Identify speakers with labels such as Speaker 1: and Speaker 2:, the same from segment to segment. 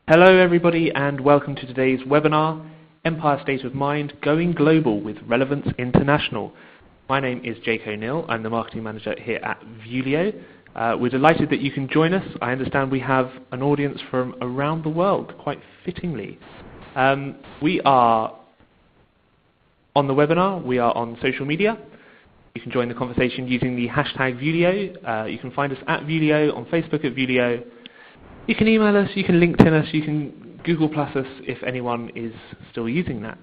Speaker 1: Hello everybody and welcome to today's webinar, Empire State of Mind, Going Global with Relevance International. My name is Jake O'Neill, I'm the Marketing Manager here at Vuleo. We're delighted that you can join us. I understand we have an audience from around the world, quite fittingly. We are on the webinar, we are on social media. You can join the conversation using the hashtag Vuleo. You can find us at Vuleo, on Facebook at Vuleo. You can email us, you can LinkedIn us, you can Google Plus us if anyone is still using that.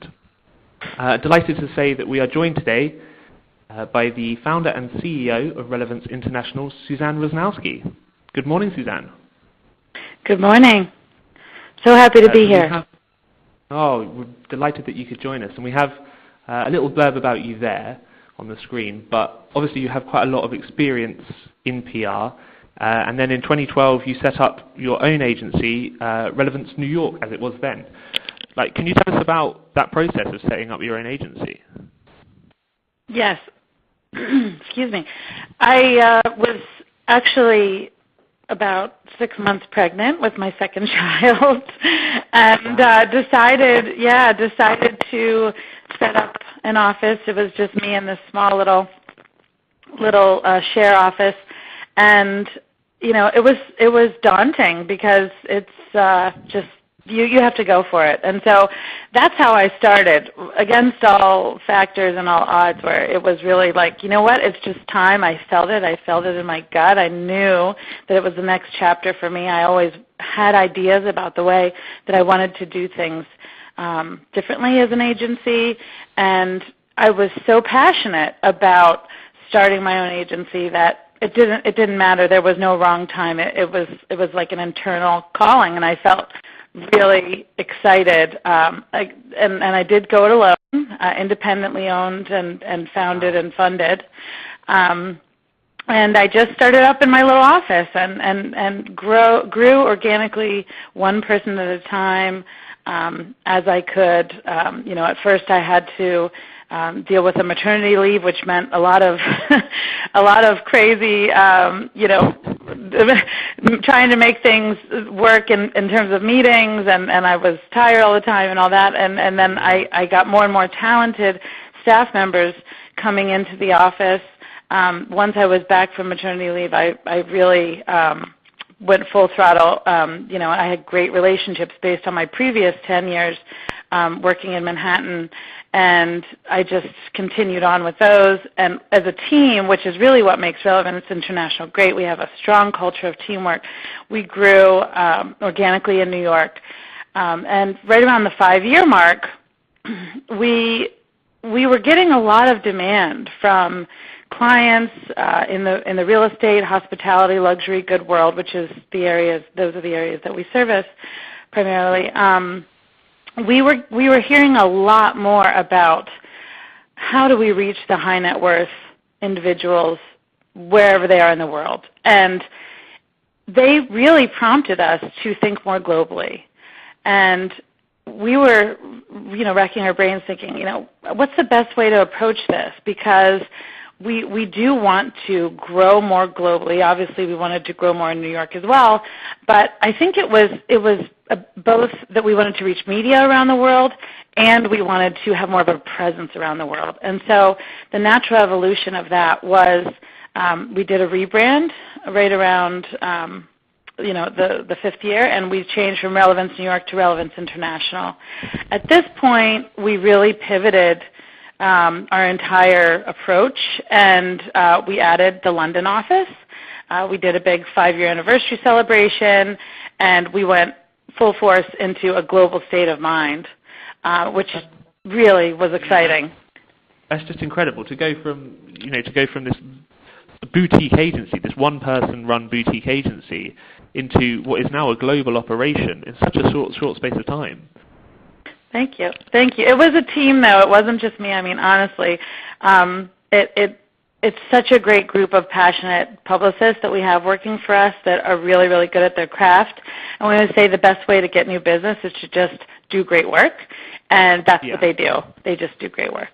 Speaker 1: Delighted to say that we are joined today by the founder and CEO of Relevance International, Suzanne Rusnowski. Good morning, Suzanne.
Speaker 2: Good morning. So happy to be here.
Speaker 1: We're delighted that you could join us. And we have a little blurb about you there on the screen, but obviously you have quite a lot of experience in PR. And then in 2012, you set up your own agency, Relevance New York, as it was then. Can you tell us about that process of setting up your own agency?
Speaker 2: Yes. Excuse me. I was actually about 6 months pregnant with my second child, and decided to set up an office. It was just me in this small little share office, and it was daunting because it's just you have to go for it. And so that's how I started, against all factors and all odds, where it was really like, you know what, it's just time. I felt it in my gut. I knew that it was the next chapter for me. I always had ideas about the way that I wanted to do things differently as an agency, and I was so passionate about starting my own agency that it didn't matter. There was no wrong time. It was like an internal calling, and I felt really excited. And I did go it alone, independently owned and founded and funded. And I just started up in my little office and grew organically, one person at a time, as I could. At first I had to deal with a maternity leave, which meant a lot of crazy, trying to make things work in terms of meetings, and I was tired all the time and all that. And then I got more and more talented staff members coming into the office. Once I was back from maternity leave, I really went full throttle. I had great relationships based on my previous 10 years working in Manhattan, and I just continued on with those. And as a team, which is really what makes Relevance International great, we have a strong culture of teamwork. We grew organically in New York, and right around the 5-year mark, we were getting a lot of demand from clients in the real estate, hospitality, luxury, good world, which is those are the areas that we service primarily. We were hearing a lot more about how do we reach the high net worth individuals wherever they are in the world, and they really prompted us to think more globally. And we were, racking our brains thinking, what's the best way to approach this? Because we do want to grow more globally. Obviously, we wanted to grow more in New York as well, but I think it was both that we wanted to reach media around the world, and we wanted to have more of a presence around the world. And so the natural evolution of that was we did a rebrand right around the 5th year, and we changed from Relevance New York to Relevance International. At this point, we really pivoted our entire approach, and we added the London office. We did a big 5-year anniversary celebration, and we went full force into a global state of mind, which really was exciting.
Speaker 1: That's just incredible to go from this boutique agency, this one-person run boutique agency, into what is now a global operation in such a short space of time.
Speaker 2: Thank you. It was a team, though. It wasn't just me. I mean, honestly, it's such a great group of passionate publicists that we have working for us that are really, really good at their craft. And we always say the best way to get new business is to just do great work, and that's what they do. They just do great work.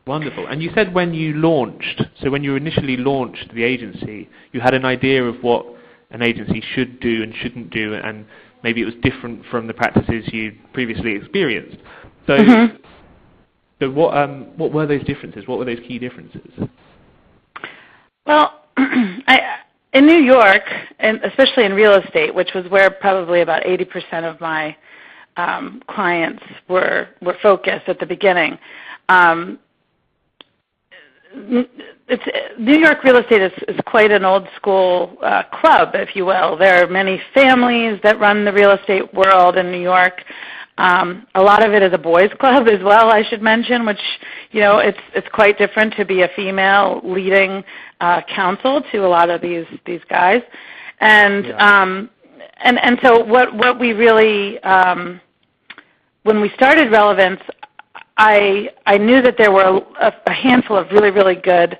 Speaker 1: Wonderful. And you said when you initially launched the agency, you had an idea of what an agency should do and shouldn't do, and maybe it was different from the practices you previously experienced. So, so what were those differences? What were those key differences?
Speaker 2: Well, in New York, and especially in real estate, which was where probably about 80% of my clients were focused at the beginning. New York real estate is quite an old school club, if you will. There are many families that run the real estate world in New York. A lot of it is a boys' club as well, I should mention, which, it's quite different to be a female leading counsel to a lot of these guys. And and so what we really when we started Relevance, I knew that there were a handful of really, really good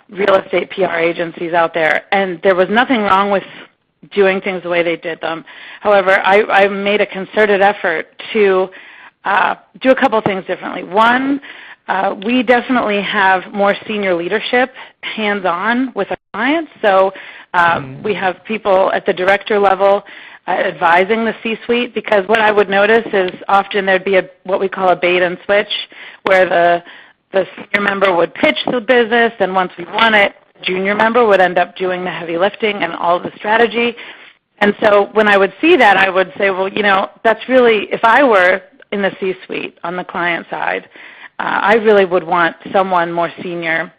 Speaker 2: real estate PR agencies out there, and there was nothing wrong with doing things the way they did them. However, I made a concerted effort to do a couple things differently. One, we definitely have more senior leadership hands-on with our clients. So we have people at the director level advising the C-suite, because what I would notice is often there'd be what we call a bait and switch, where the senior member would pitch the business, and once we won it, the junior member would end up doing the heavy lifting and all of the strategy. And so when I would see that, I would say, well, that's really, if I were in the C-suite on the client side, I really would want someone more senior,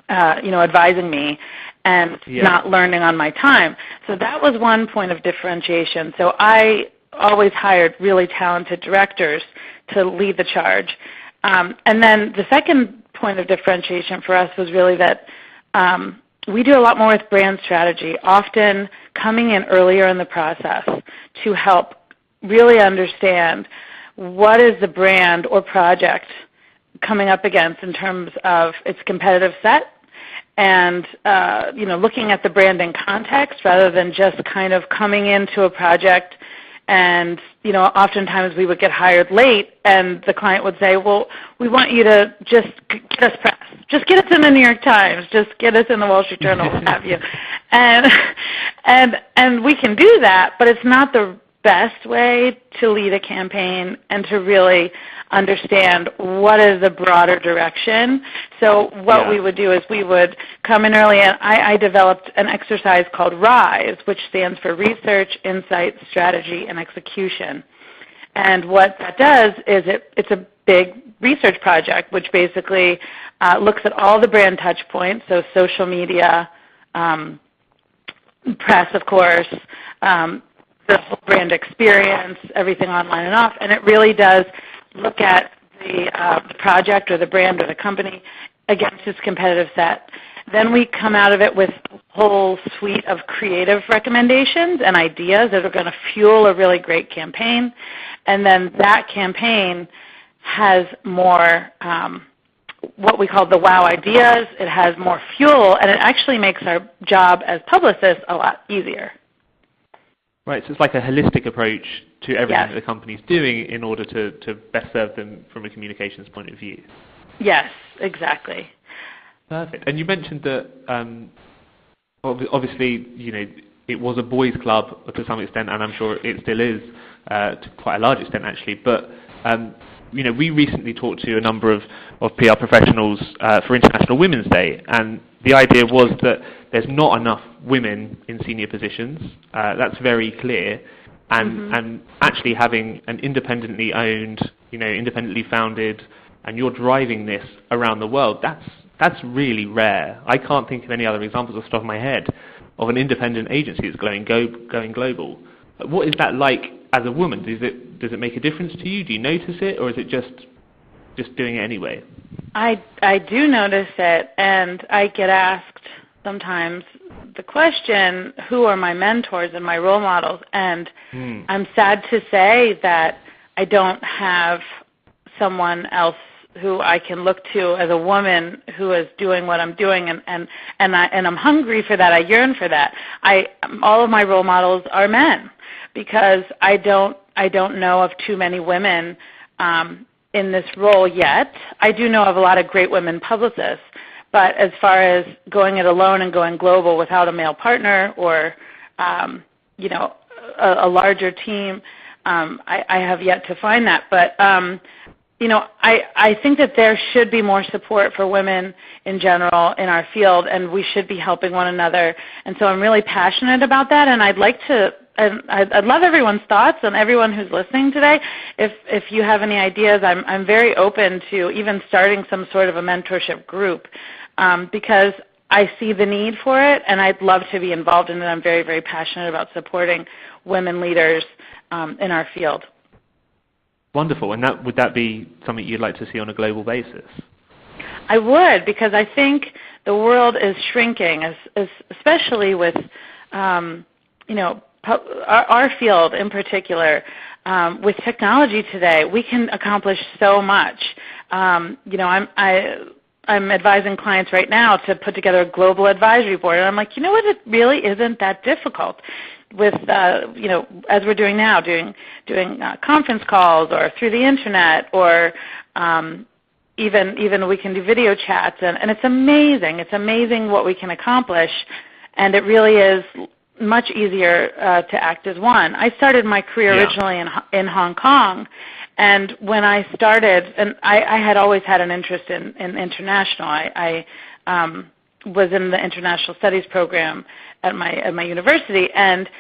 Speaker 2: advising me and not learning on my time. So that was one point of differentiation. So I always hired really talented directors to lead the charge. And then the second point of differentiation for us was really that we do a lot more with brand strategy, often coming in earlier in the process to help really understand what is the brand or project coming up against in terms of its competitive set, and looking at the brand in context rather than just kind of coming into a project. And oftentimes we would get hired late, and the client would say, well, we want you to just get us press. Just get us in the New York Times. Just get us in the Wall Street Journal, what have you. And we can do that, but it's not the best way to lead a campaign and to really understand what is the broader direction. So what we would do is we would come in early, and I developed an exercise called RISE, which stands for Research, Insight, Strategy, and Execution. And what that does is it's a big research project, which basically looks at all the brand touch points, so social media, press, of course, the whole brand experience, everything online and off, and it really does look at the project or the brand or the company against its competitive set. Then we come out of it with a whole suite of creative recommendations and ideas that are going to fuel a really great campaign. And then that campaign has more what we call the wow ideas. It has more fuel, and it actually makes our job as publicists a lot easier.
Speaker 1: Right, so it's like a holistic approach to everything that the company's doing in order to best serve them from a communications point of view.
Speaker 2: Yes, exactly.
Speaker 1: Perfect. And you mentioned that obviously, it was a boys' club to some extent, and I'm sure it still is to quite a large extent actually. But we recently talked to a number of PR professionals for International Women's Day, and the idea was that there's not enough women in senior positions. That's very clear. And actually having an independently owned, independently founded, and you're driving this around the world, that's really rare. I can't think of any other examples off the top of my head of an independent agency that's going global. What is that like as a woman? Does it make a difference to you? Do you notice it, or is it just doing it anyway?
Speaker 2: I do notice it, and I get asked sometimes the question, who are my mentors and my role models? And I'm sad to say that I don't have someone else who I can look to as a woman who is doing what I'm doing, and I'm hungry for that. I yearn for that. All of my role models are men, because I don't know of too many women in this role yet. I do know of a lot of great women publicists, but as far as going it alone and going global without a male partner, or a larger team. I have yet to find that, but I think that there should be more support for women in general in our field, and we should be helping one another. And so I'm really passionate about that, and I'd love everyone's thoughts and everyone who's listening today. If you have any ideas, I'm very open to even starting some sort of a mentorship group because I see the need for it, and I'd love to be involved in it. I'm very, very passionate about supporting women leaders in our field.
Speaker 1: Wonderful. And would that be something you'd like to see on a global basis?
Speaker 2: I would, because I think the world is shrinking, especially with our field in particular. With technology today, we can accomplish so much. I'm advising clients right now to put together a global advisory board, and I'm like, you know what? It really isn't that difficult. With as we're doing now, doing conference calls or through the internet, or even we can do video chats, and it's amazing. It's amazing what we can accomplish, and it really is much easier to act as one. I started my career originally in Hong Kong, and when I started, and I had always had an interest in international. I was in the international studies program at my university, and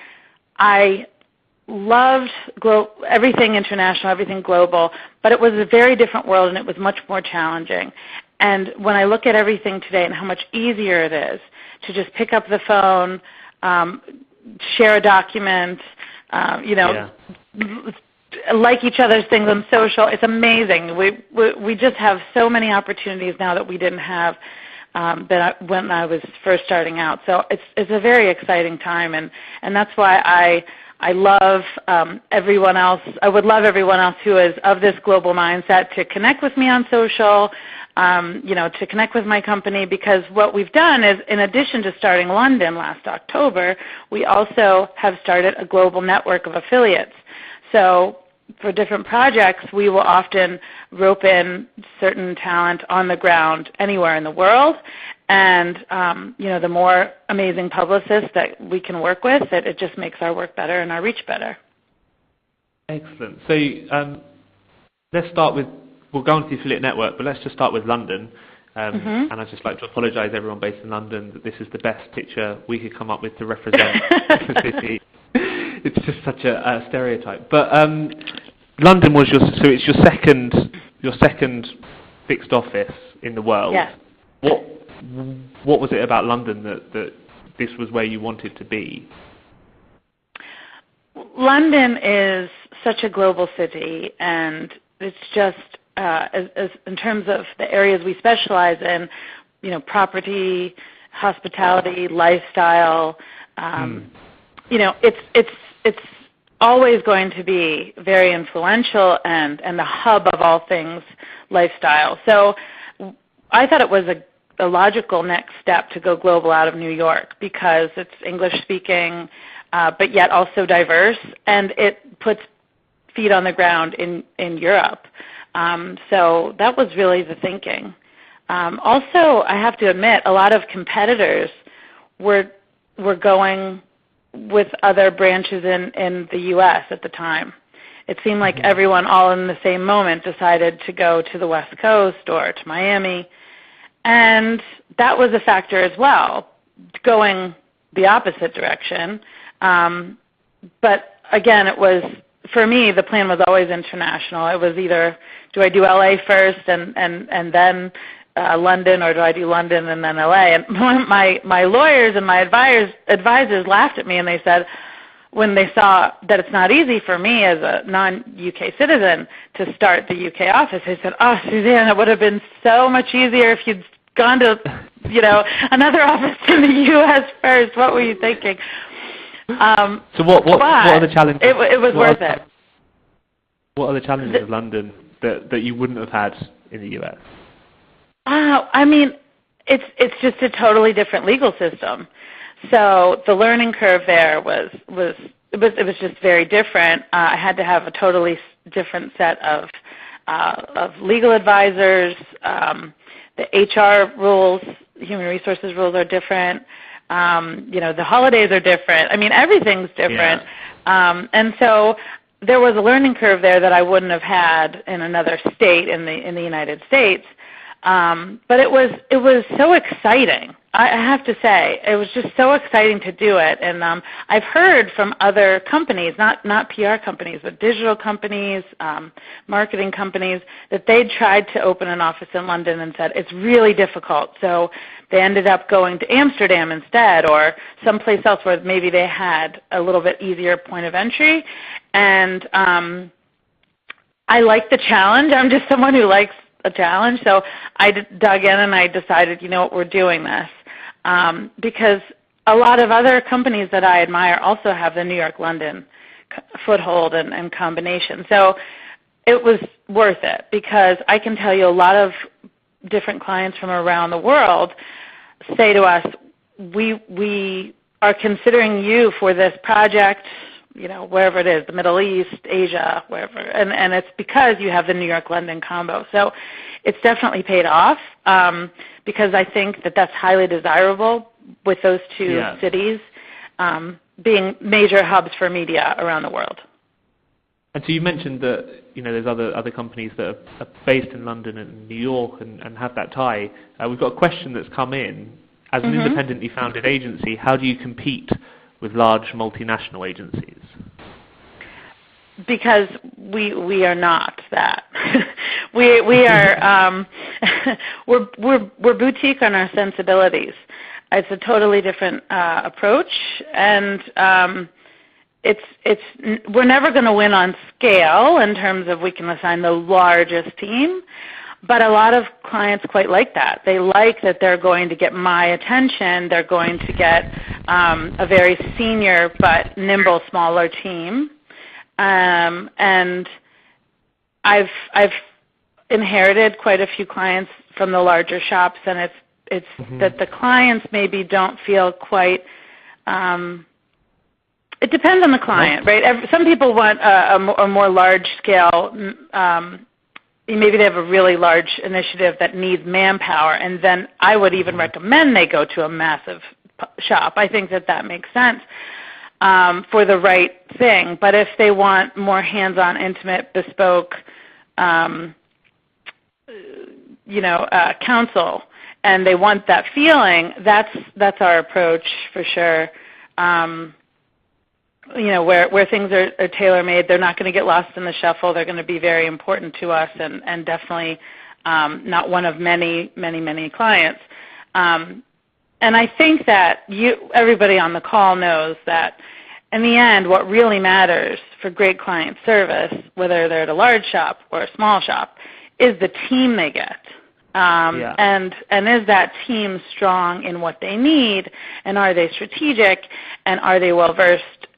Speaker 2: I loved everything international, everything global, but it was a very different world, and it was much more challenging. And when I look at everything today and how much easier it is to just pick up the phone, share a document, like each other's things on social, it's amazing. We just have so many opportunities now that we didn't have when I was first starting out. So it's a very exciting time, and that's why I love everyone else. I would love everyone else who is of this global mindset to connect with me on social, to connect with my company, because what we've done is, in addition to starting London last October, we also have started a global network of affiliates. So for different projects, we will often rope in certain talent on the ground anywhere in the world. And, the more amazing publicists that we can work with, it just makes our work better and our reach better.
Speaker 1: Excellent. So let's start with, we'll go on to the affiliate network, but let's just start with London. And I'd just like to apologise to everyone based in London that this is the best picture we could come up with to represent the city. It's just such a stereotype. But London was it's your second fixed office in the world.
Speaker 2: Yes.
Speaker 1: What was it about London that this was where you wanted to be?
Speaker 2: London is such a global city, and it's just as in terms of the areas we specialize in, property, hospitality, lifestyle. It's always going to be very influential and the hub of all things lifestyle. So I thought it was a logical next step to go global out of New York, because it's English speaking, but yet also diverse, and it puts feet on the ground in Europe. So that was really the thinking. Also, I have to admit, a lot of competitors were going with other branches in the U.S. at the time. It seemed like everyone all in the same moment decided to go to the West Coast or to Miami, and that was a factor as well, going the opposite direction. But again, it was, for me, the plan was always international. It was either, do I do LA first and then London, or do I do London and then LA? And my lawyers and my advisors laughed at me, and they said, when they saw that it's not easy for me as a non-UK citizen to start the UK office, they said, "Oh, Suzanne, it would have been so much easier if you'd gone to, another office in the US first. What were you thinking?"
Speaker 1: So what are the challenges?
Speaker 2: It was worth it.
Speaker 1: What are the challenges of London that you wouldn't have had in the US?
Speaker 2: I mean, it's just a totally different legal system. So the learning curve there was just very different. I had to have a totally different set of legal advisors. The HR rules, human resources rules are different. The holidays are different. I mean, everything's different. And so there was a learning curve there that I wouldn't have had in another state in the United States. But it was so exciting. I have to say, it was just so exciting to do it. And I've heard from other companies, not PR companies, but digital companies, marketing companies, that they'd tried to open an office in London and said it's really difficult. So they ended up going to Amsterdam instead, or someplace else where maybe they had a little bit easier point of entry. And I like the challenge. I'm just someone who likes a challenge. So I dug in and I decided, you know what, we're doing this. Because a lot of other companies that I admire also have the New York-London foothold and combination. So it was worth it, because I can tell you a lot of different clients from around the world say to us, we are considering you for this project, you know, wherever it is, the Middle East, Asia, wherever, and it's because you have the New York-London combo. So it's definitely paid off, because I think that that's highly desirable with those two cities being major hubs for media around the world.
Speaker 1: And so you mentioned that, you know, there's other companies that are based in London and New York and have that tie. We've got a question that's come in. As an independently founded agency, how do you compete with large multinational agencies? Because we are not that. we are we're boutique on our sensibilities. It's a totally different approach, and we're never going to win on scale in terms of we can assign the largest team. But a lot of clients quite like that. They like that they're going to get my attention. They're going to get a very senior but nimble, smaller team. And I've inherited quite a few clients from the larger shops, and it's that the clients maybe don't feel quite. It depends on the client, right? Some people want a more large scale. Maybe they have a really large initiative that needs manpower, and then I would even recommend they go to a massive shop. I think that makes sense for the right thing. But if they want more hands-on, intimate, bespoke, counsel, and they want that feeling, that's our approach for sure. Where things are tailor-made, they're not going to get lost in the shuffle. They're going to be very important to us, and definitely not one of many clients. And I think that everybody on the call knows that in the end, what really matters for great client service, whether they're at a large shop or a small shop, is the team they get. And is that team strong in what they need, and are they strategic, and are they well-versed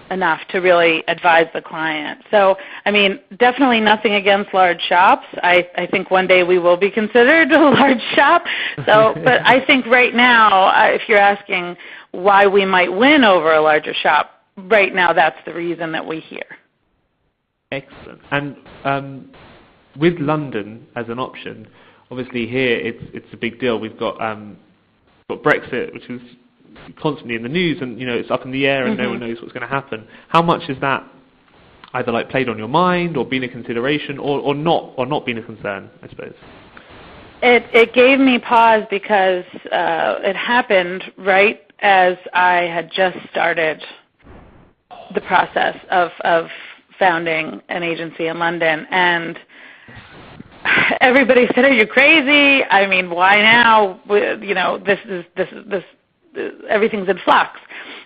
Speaker 1: enough to really advise the client? So, I mean, definitely nothing against large shops. I think one day we will be considered a large shop. So, but I think right now, if you're asking why we might win over a larger shop, right now that's the reason that we hear. Excellent. And with London as an option, obviously here it's a big deal. We've got Brexit, which is constantly in the news, and it's up in the air, and no one knows what's going to happen. How much is that either played on your mind, or been a consideration, or not been a concern, I suppose? It gave me pause, because it happened right as I had just started the process of founding an agency in London, and everybody said, "Are you crazy? I mean, why now? This is everything's in flux."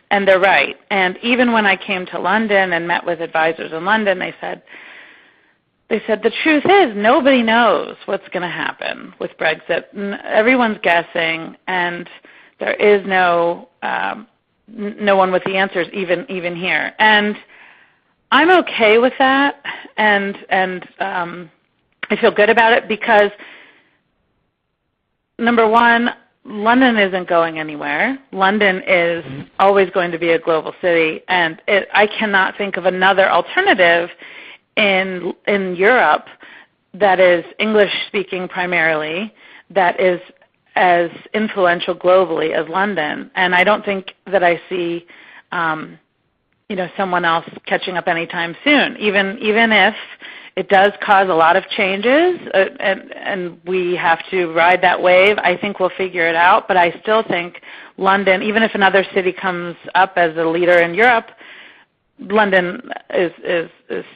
Speaker 1: And they're right. And even when I came to London and met with advisors in London, they said the truth is nobody knows what's going to happen with Brexit. Everyone's guessing, and there is no one with the answers, even here. And I'm okay with that, and I feel good about it, because number one, London isn't going anywhere. London is always going to be a global city, and I cannot think of another alternative in Europe that is English-speaking primarily, that is as influential globally as London. And I don't think that I see,
Speaker 2: someone else catching up anytime soon, even if it does cause a lot of changes, and we have to ride that wave. I think we'll figure it out, but I still think London, even if another city comes up as a leader in Europe, London is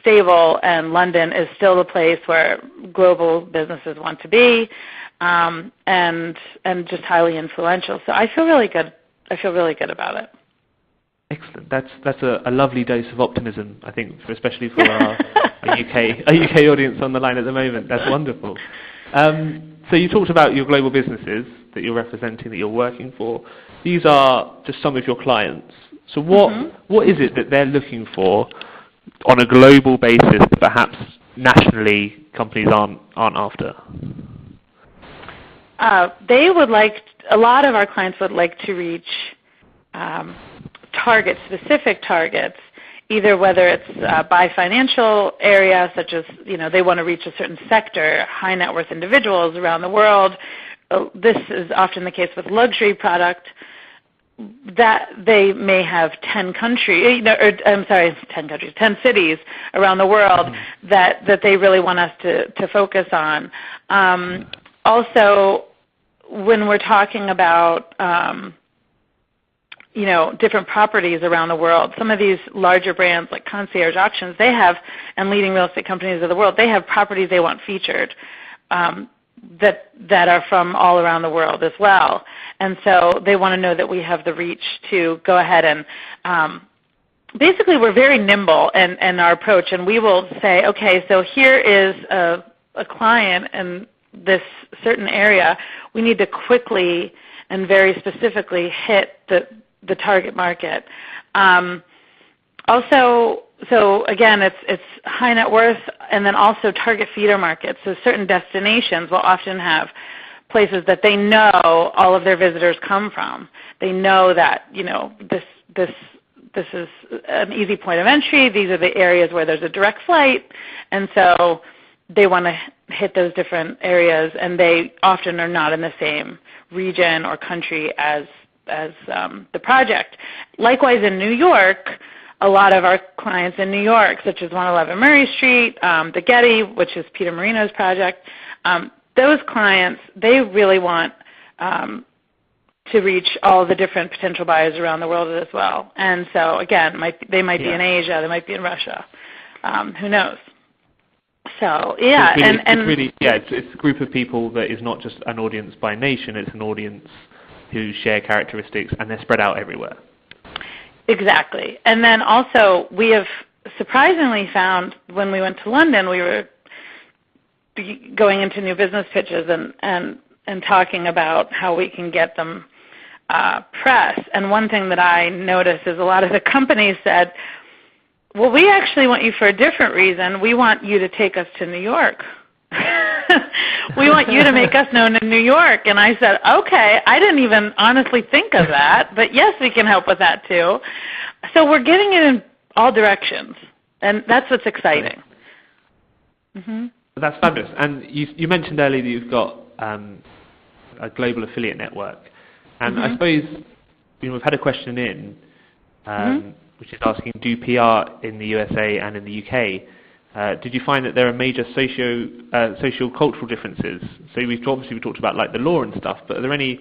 Speaker 2: stable, and London is still the place where global businesses want to be, and just highly influential. So I feel really good. I feel really good about it.
Speaker 1: Excellent. That's a lovely dose of optimism, I think, especially for our UK audience on the line at the moment. That's wonderful. So you talked about your global businesses that you're representing, that you're working for. These are just some of your clients. So what is it that they're looking for on a global basis that perhaps nationally companies aren't after?
Speaker 2: They would like, a lot of our clients would like to reach specific targets, either whether it's by financial area, such as, they want to reach a certain sector, high net worth individuals around the world. This is often the case with luxury product, that they may have 10 cities around the world that they really want us to focus on. Also, when we're talking about different properties around the world, some of these larger brands like Concierge Auctions, they have, and leading real estate companies of the world, they have properties they want featured that are from all around the world as well. And so they want to know that we have the reach to go ahead and basically we're very nimble in our approach, and we will say, okay, so here is a client in this certain area. We need to quickly and very specifically hit the target market. Also, so again, it's high net worth, and then also target feeder markets. So certain destinations will often have places that they know all of their visitors come from. They know that this is an easy point of entry. These are the areas where there's a direct flight, and so they want to hit those different areas, and they often are not in the same region or country as the project. Likewise, in New York, a lot of our clients in New York, such as 111 Murray Street, the Getty, which is Peter Marino's project, those clients, they really want to reach all the different potential buyers around the world as well. And so, again, they might be in Asia, they might be in Russia. Who knows? So, yeah.
Speaker 1: It's a group of people that is not just an audience by nation, it's an audience who share characteristics, and they're spread out everywhere.
Speaker 2: Exactly. And then also, we have surprisingly found when we went to London, we were going into new business pitches and talking about how we can get them press. And one thing that I noticed is a lot of the companies said, well, we actually want you for a different reason. We want you to take us to New York. We want you to make us known in New York. And I said, okay, I didn't even honestly think of that, but yes, we can help with that too. So we're getting it in all directions, and that's what's exciting. Mm-hmm.
Speaker 1: That's fabulous. And you mentioned earlier that you've got a global affiliate network. And I suppose we've had a question in which is asking, do PR in the USA and in the UK, did you find that there are major social cultural differences? So we talked about like the law and stuff, but are there any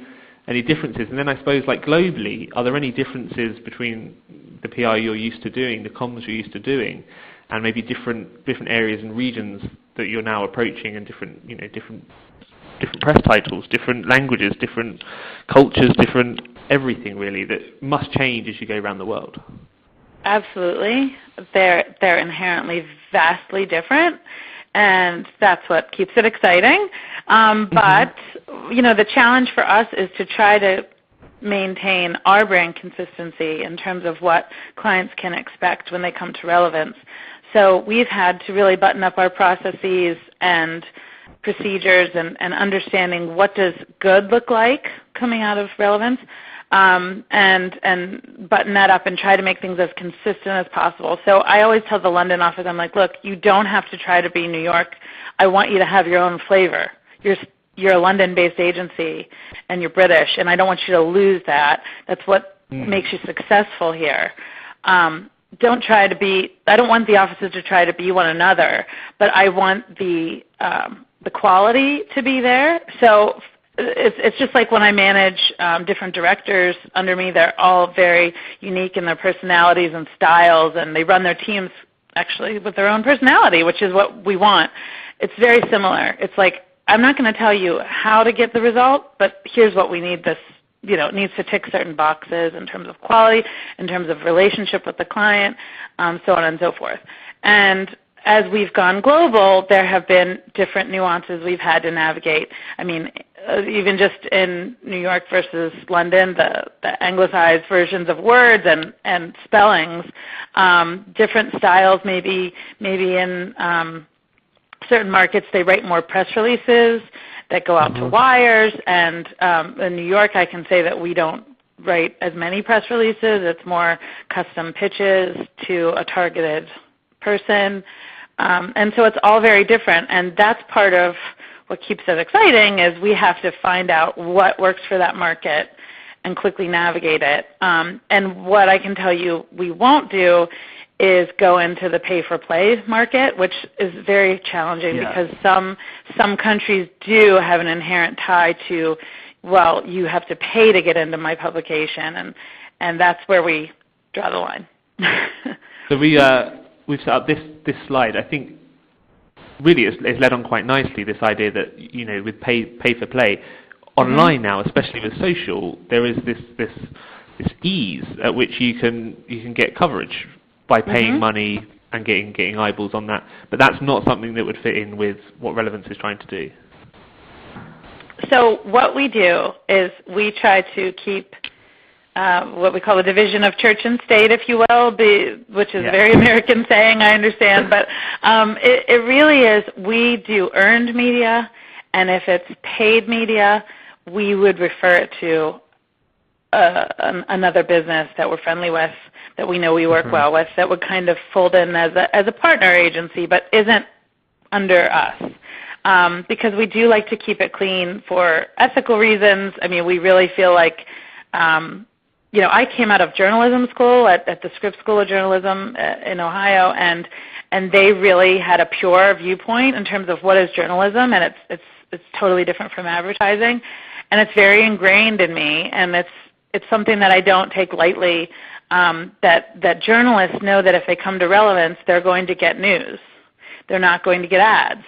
Speaker 1: differences? And then I suppose like globally, are there any differences between the PR you're used to doing, the comms you're used to doing, and maybe different areas and regions that you're now approaching, and different press titles, different languages, different cultures, different everything really that must change as you go around the world?
Speaker 2: Absolutely. They're inherently vastly different, and that's what keeps it exciting. But the challenge for us is to try to maintain our brand consistency in terms of what clients can expect when they come to Relevance. So we've had to really button up our processes and procedures and understanding what does good look like coming out of Relevance, and button that up and try to make things as consistent as possible. So I always tell the London office, I'm like, look, you don't have to try to be New York. I want you to have your own flavor. You're a London-based agency, and you're British, and I don't want you to lose that. That's what makes you successful here. don't try to be, I don't want the offices to try to be one another, but I want the quality to be there. So it's just like when I manage different directors under me, they're all very unique in their personalities and styles, and they run their teams actually with their own personality, which is what we want. It's very similar. It's like, I'm not going to tell you how to get the result, but here's what we need. This, it needs to tick certain boxes in terms of quality, in terms of relationship with the client, so on and so forth. And as we've gone global, there have been different nuances we've had to navigate. I mean, even just in New York versus London, the anglicized versions of words and spellings, different styles. Maybe in certain markets they write more press releases that go out to wires, and in New York I can say that we don't write as many press releases. It's more custom pitches to a targeted person. And so it's all very different, and that's part of what keeps it exciting is we have to find out what works for that market and quickly navigate it. And what I can tell you we won't do is go into the pay-for-play market, which is very challenging because some countries do have an inherent tie to, well, you have to pay to get into my publication, and that's where we draw the line.
Speaker 1: So we've set up this slide. I think really it's led on quite nicely, this idea that, with pay-for-play, online now, especially with social, there is this ease at which you can get coverage by paying money and getting eyeballs on that. But that's not something that would fit in with what Relevance is trying to do.
Speaker 2: So what we do is we try to keep what we call the division of church and state, if you will, which is a very American saying, I understand. But it really is, we do earned media, and if it's paid media, we would refer it to another business that we're friendly with, that we know we work well with, that would kind of fold in as a partner agency, but isn't under us. Because we do like to keep it clean for ethical reasons. I mean, we really feel like, I came out of journalism school at the Scripps School of Journalism in Ohio, and they really had a pure viewpoint in terms of what is journalism, and it's totally different from advertising, and it's very ingrained in me, and it's something that I don't take lightly. That journalists know that if they come to Relevance, they're going to get news. They're not going to get ads.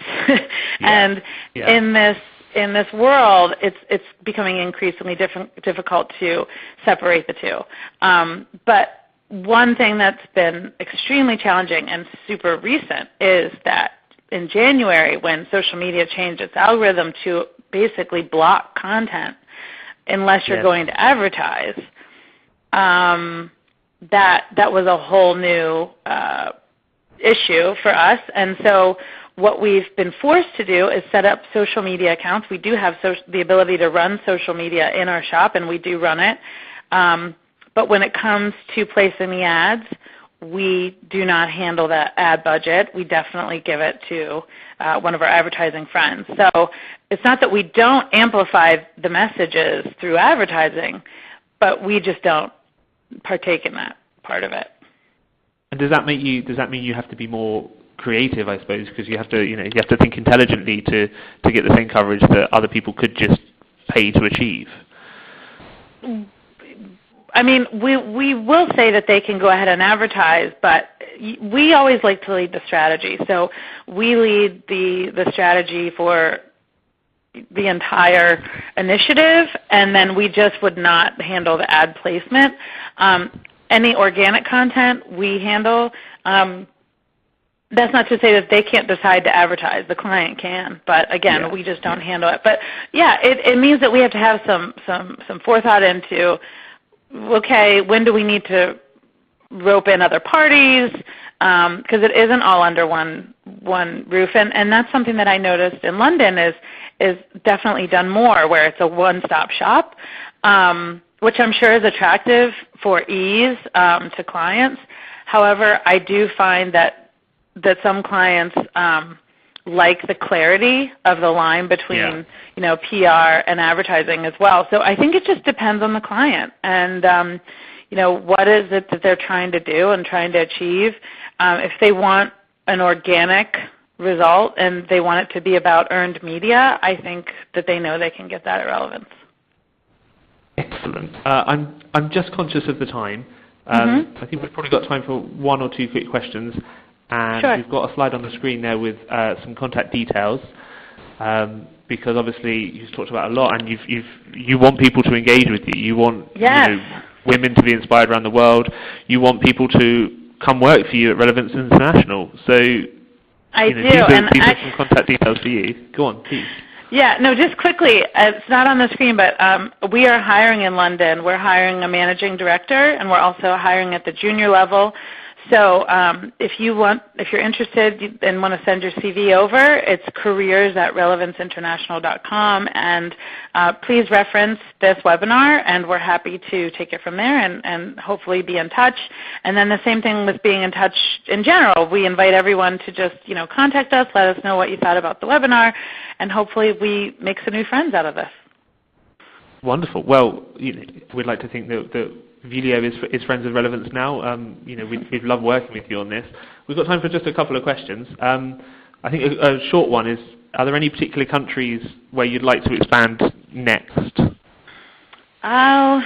Speaker 2: And in this world, it's becoming increasingly difficult to separate the two. But one thing that's been extremely challenging and super recent is that in January, when social media changed its algorithm to basically block content unless you're going to advertise, that was a whole new issue for us. And so what we've been forced to do is set up social media accounts. We do have the ability to run social media in our shop, and we do run it. But when it comes to placing the ads, we do not handle the ad budget. We definitely give it to one of our advertising friends. So it's not that we don't amplify the messages through advertising, but we just don't partake in that part of it.
Speaker 1: And does that mean you have to be more creative, I suppose, because you have to think intelligently to get the same coverage that other people could just pay to achieve?
Speaker 2: I mean, we will say that they can go ahead and advertise, but we always like to lead the strategy. So we lead the strategy for the entire initiative, and then we just would not handle the ad placement. Any organic content we handle. That's not to say that they can't decide to advertise. The client can, but again, we just don't handle it. But yeah, it means that we have to have some forethought into, okay, when do we need to rope in other parties? Because it isn't all under one roof, and that's something that I noticed in London is definitely done more, where it's a one-stop shop, which I'm sure is attractive for ease to clients. However, I do find that some clients like the clarity of the line between PR and advertising as well. So I think it just depends on the client. And what is it that they're trying to do and trying to achieve. If they want an organic result and they want it to be about earned media, I think that they know they can get that at Relevance.
Speaker 1: Excellent. I'm just conscious of the time. I think we've probably got time for one or two quick questions, and
Speaker 2: Sure.
Speaker 1: we've got a slide on the screen there with some contact details. Because obviously you've talked about a lot, and you want people to engage with you. You want
Speaker 2: Yes.
Speaker 1: women to be inspired around the world. You want people to come work for you at Relevance International. So
Speaker 2: I do.
Speaker 1: these are
Speaker 2: And
Speaker 1: some contact details for you. Go on, please.
Speaker 2: Yeah, no, just quickly, it's not on the screen, but we are hiring in London. We're hiring a managing director, and we're also hiring at the junior level. So if you're interested and want to send your CV over, it's careers@relevanceinternational.com, and please reference this webinar, and we're happy to take it from there and hopefully be in touch. And then the same thing with being in touch in general. We invite everyone to just contact us, let us know what you thought about the webinar, and hopefully we make some new friends out of this.
Speaker 1: Wonderful. Well, we'd like to think that Vulio is friends with Relevance now. We'd love working with you on this. We've got time for just a couple of questions. I think a short one is, are there any particular countries where you'd like to expand next?
Speaker 2: Well,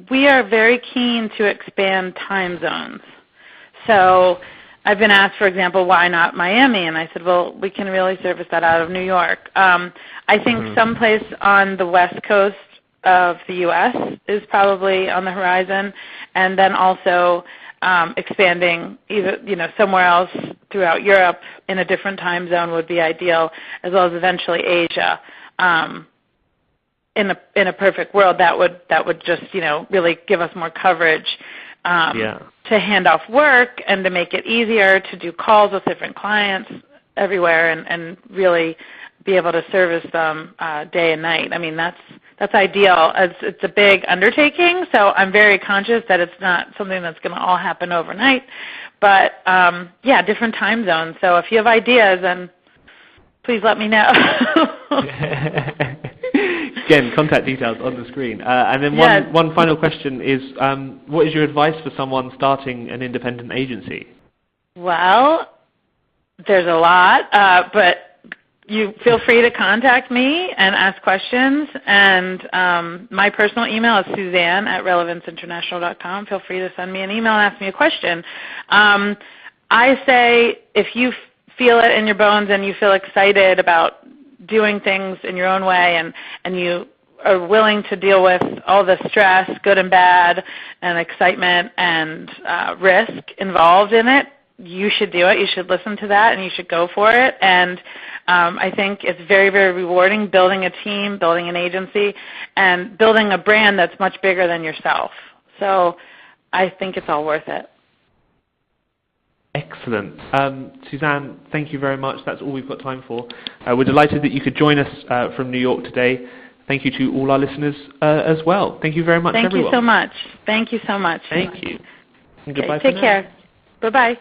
Speaker 2: we are very keen to expand time zones. So I've been asked, for example, why not Miami? And I said, well, we can really service that out of New York. I think someplace on the West Coast of the U.S. is probably on the horizon, and then also expanding either somewhere else throughout Europe in a different time zone would be ideal, as well as eventually Asia. In a perfect world, that would just really give us more coverage to hand off work and to make it easier to do calls with different clients everywhere and really be able to service them day and night. I mean, that's ideal. It's a big undertaking, so I'm very conscious that it's not something that's going to all happen overnight. But different time zones. So if you have ideas, then please let me know.
Speaker 1: Again, contact details on the screen. And then one final question is, what is your advice for someone starting an independent agency?
Speaker 2: Well, there's a lot, but you feel free to contact me and ask questions. And my personal email is Suzanne@relevanceinternational.com. Feel free to send me an email and ask me a question. I say if you feel it in your bones and you feel excited about doing things in your own way and you are willing to deal with all the stress, good and bad, and excitement and risk involved in it, you should do it. You should listen to that, and you should go for it. And I think it's very, very rewarding building a team, building an agency, and building a brand that's much bigger than yourself. So I think it's all worth it.
Speaker 1: Excellent. Suzanne, thank you very much. That's all we've got time for. We're delighted that you could join us from New York today. Thank you to all our listeners as well. Thank you very much, everyone.
Speaker 2: Thank you so much. Thank you so much.
Speaker 1: Thank you. And goodbye for
Speaker 2: Take
Speaker 1: now.
Speaker 2: care. Bye-bye.